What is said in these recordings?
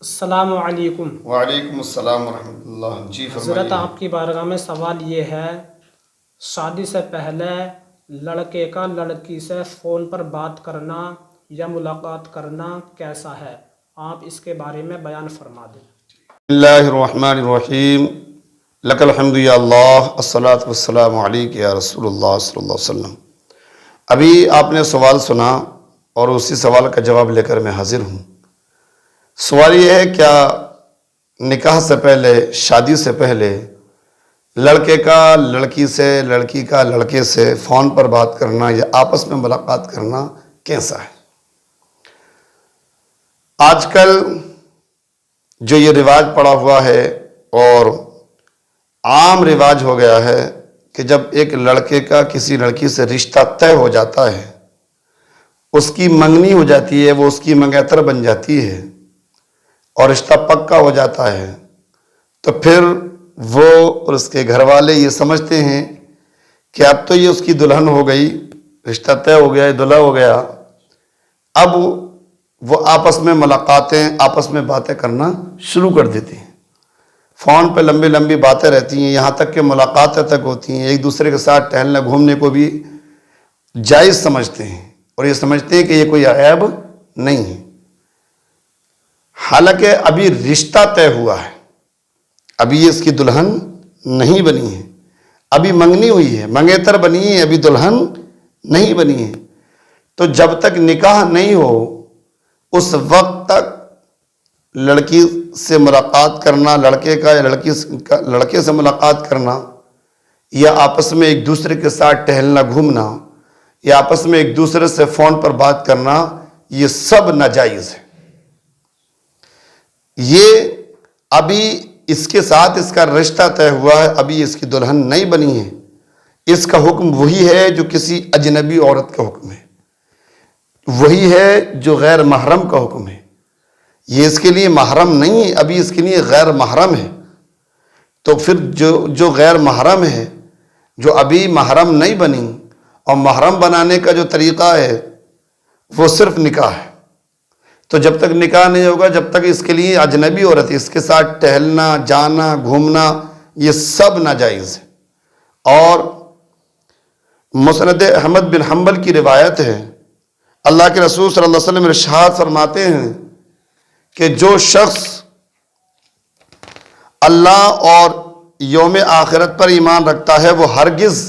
السلام علیکم۔ وعلیکم السلام ورحمۃ اللہ۔ جی حضرت فرمائیے۔ آپ کی بارگاہ میں سوال یہ ہے، شادی سے پہلے لڑکے کا لڑکی سے فون پر بات کرنا یا ملاقات کرنا کیسا ہے؟ آپ اس کے بارے میں بیان فرما دیں۔ بسم اللہ الرحمن الرحیم۔ لک الحمد یا اللہ، الصلاۃ والسلام علیک یا رسول اللہ صلی اللہ علیہ وسلم۔ ابھی آپ نے سوال سنا اور اسی سوال کا جواب لے کر میں حاضر ہوں۔ سوال یہ ہے، کیا نکاح سے پہلے، شادی سے پہلے لڑکے کا لڑکی سے، لڑکی کا لڑکے سے فون پر بات کرنا یا آپس میں ملاقات کرنا کیسا ہے؟ آج کل جو یہ رواج پڑا ہوا ہے اور عام رواج ہو گیا ہے کہ جب ایک لڑکے کا کسی لڑکی سے رشتہ طے ہو جاتا ہے، اس کی منگنی ہو جاتی ہے، وہ اس کی منگیتر بن جاتی ہے اور رشتہ پکا ہو جاتا ہے، تو پھر وہ اور اس کے گھر والے یہ سمجھتے ہیں کہ اب تو یہ اس کی دلہن ہو گئی، رشتہ طے ہو گیا، دلہا ہو گیا، اب وہ آپس میں ملاقاتیں، آپس میں باتیں کرنا شروع کر دیتے ہیں۔ فون پہ لمبی لمبی باتیں رہتی ہیں، یہاں تک کہ ملاقاتیں تک ہوتی ہیں، ایک دوسرے کے ساتھ ٹہلنے گھومنے کو بھی جائز سمجھتے ہیں اور یہ سمجھتے ہیں کہ یہ کوئی عیب نہیں ہے، حالانکہ ابھی رشتہ طے ہوا ہے، ابھی یہ اس کی دلہن نہیں بنی ہے، ابھی منگنی ہوئی ہے، منگیتر بنی ہے، ابھی دلہن نہیں بنی ہے۔ تو جب تک نکاح نہیں ہو اس وقت تک لڑکی سے ملاقات کرنا، لڑکے کا یا لڑکے سے ملاقات کرنا یا آپس میں ایک دوسرے کے ساتھ ٹہلنا گھومنا یا آپس میں ایک دوسرے سے فون پر بات کرنا، یہ سب ناجائز ہے۔ یہ ابھی اس کے ساتھ اس کا رشتہ طے ہوا ہے، ابھی اس کی دلہن نہیں بنی ہے، اس کا حکم وہی ہے جو کسی اجنبی عورت کا حکم ہے، وہی ہے جو غیر محرم کا حکم ہے۔ یہ اس کے لیے محرم نہیں ہے، ابھی اس کے لیے غیر محرم ہے۔ تو پھر جو غیر محرم ہے، جو ابھی محرم نہیں بنی، اور محرم بنانے کا جو طریقہ ہے وہ صرف نکاح ہے، تو جب تک نکاح نہیں ہوگا، جب تک اس کے لیے اجنبی عورت ہے، اس کے ساتھ ٹہلنا، جانا، گھومنا، یہ سب ناجائز ہے۔ اور مسند احمد بن حنبل کی روایت ہے، اللہ کے رسول صلی اللہ علیہ وسلم ارشاد فرماتے ہیں کہ جو شخص اللہ اور یوم آخرت پر ایمان رکھتا ہے، وہ ہرگز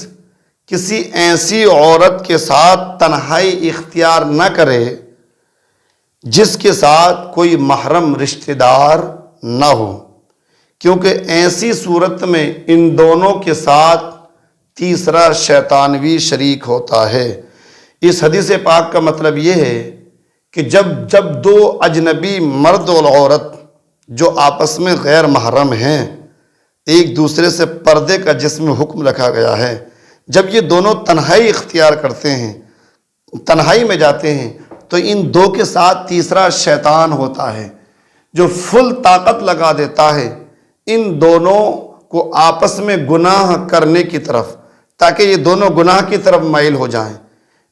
کسی ایسی عورت کے ساتھ تنہائی اختیار نہ کرے جس کے ساتھ کوئی محرم رشتہ دار نہ ہو، کیونکہ ایسی صورت میں ان دونوں کے ساتھ تیسرا شیطان بھی شریک ہوتا ہے۔ اس حدیث پاک کا مطلب یہ ہے کہ جب دو اجنبی مرد اور عورت جو آپس میں غیر محرم ہیں، ایک دوسرے سے پردے کا جس میں حکم رکھا گیا ہے، جب یہ دونوں تنہائی اختیار کرتے ہیں، تنہائی میں جاتے ہیں، تو ان دو کے ساتھ تیسرا شیطان ہوتا ہے جو فل طاقت لگا دیتا ہے ان دونوں کو آپس میں گناہ کرنے کی طرف، تاکہ یہ دونوں گناہ کی طرف مائل ہو جائیں،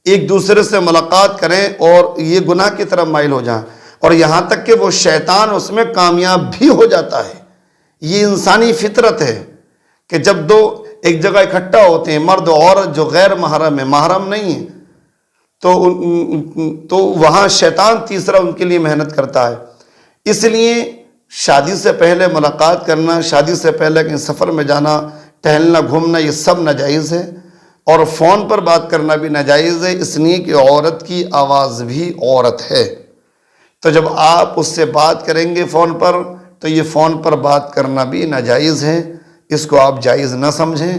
ایک دوسرے سے ملاقات کریں اور یہ گناہ کی طرف مائل ہو جائیں، اور یہاں تک کہ وہ شیطان اس میں کامیاب بھی ہو جاتا ہے۔ یہ انسانی فطرت ہے کہ جب دو ایک جگہ اکٹھا ہوتے ہیں، مرد و عورت جو غیر محرم ہے، محرم نہیں ہے، تو وہاں شیطان تیسرا ان کے لیے محنت کرتا ہے۔ اس لیے شادی سے پہلے ملاقات کرنا، شادی سے پہلے کہیں سفر میں جانا، ٹہلنا گھومنا، یہ سب ناجائز ہے، اور فون پر بات کرنا بھی ناجائز ہے، اس لیے کہ عورت کی آواز بھی عورت ہے۔ تو جب آپ اس سے بات کریں گے فون پر، تو یہ فون پر بات کرنا بھی ناجائز ہے، اس کو آپ جائز نہ سمجھیں،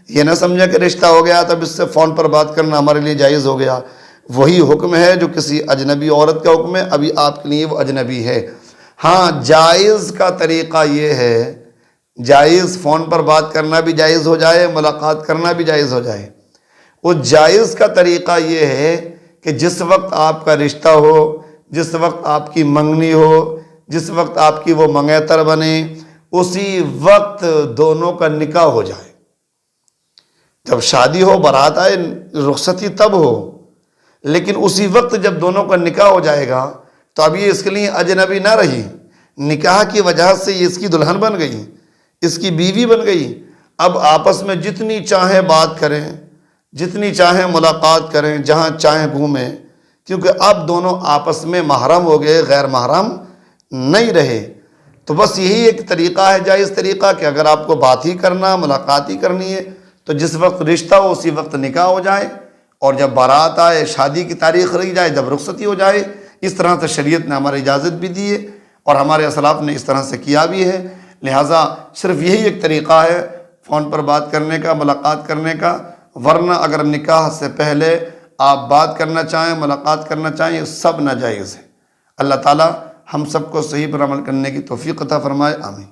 یہ نہ سمجھیں کہ رشتہ ہو گیا تب اس سے فون پر بات کرنا ہمارے لیے جائز ہو گیا۔ وہی حکم ہے جو کسی اجنبی عورت کا حکم ہے، ابھی آپ کے لیے وہ اجنبی ہے۔ ہاں، جائز کا طریقہ یہ ہے، جائز فون پر بات کرنا بھی جائز ہو جائے، ملاقات کرنا بھی جائز ہو جائے۔ وہ جائز کا طریقہ یہ ہے کہ جس وقت آپ کا رشتہ ہو، جس وقت آپ کی منگنی ہو، جس وقت آپ کی وہ منگیتر بنے، اسی وقت دونوں کا نکاح ہو جائے۔ جب شادی ہو، بارات آئے، رخصتی تب ہو، لیکن اسی وقت جب دونوں کا نکاح ہو جائے گا تو اب یہ اس کے لیے اجنبی نہ رہی، نکاح کی وجہ سے یہ اس کی دلہن بن گئی، اس کی بیوی بن گئی۔ اب آپس میں جتنی چاہیں بات کریں، جتنی چاہیں ملاقات کریں، جہاں چاہیں گھومیں، کیونکہ اب دونوں آپس میں محرم ہو گئے، غیر محرم نہیں رہے۔ تو بس یہی ایک طریقہ ہے، جائز طریقہ، کہ اگر آپ کو بات ہی کرنا، ملاقات ہی کرنی ہے تو جس وقت رشتہ ہو اسی وقت نکاح ہو جائے، اور جب بارات آئے، شادی کی تاریخ رکھی جائے، جب رخصتی ہو جائے۔ اس طرح سے شریعت نے ہماری اجازت بھی دی ہے اور ہمارے اسلاف نے اس طرح سے کیا بھی ہے۔ لہٰذا صرف یہی ایک طریقہ ہے فون پر بات کرنے کا، ملاقات کرنے کا، ورنہ اگر نکاح سے پہلے آپ بات کرنا چاہیں، ملاقات کرنا چاہیں، یہ سب ناجائز ہے۔ اللہ تعالی ہم سب کو صحیح پر عمل کرنے کی توفیق عطا فرمائے، آمین۔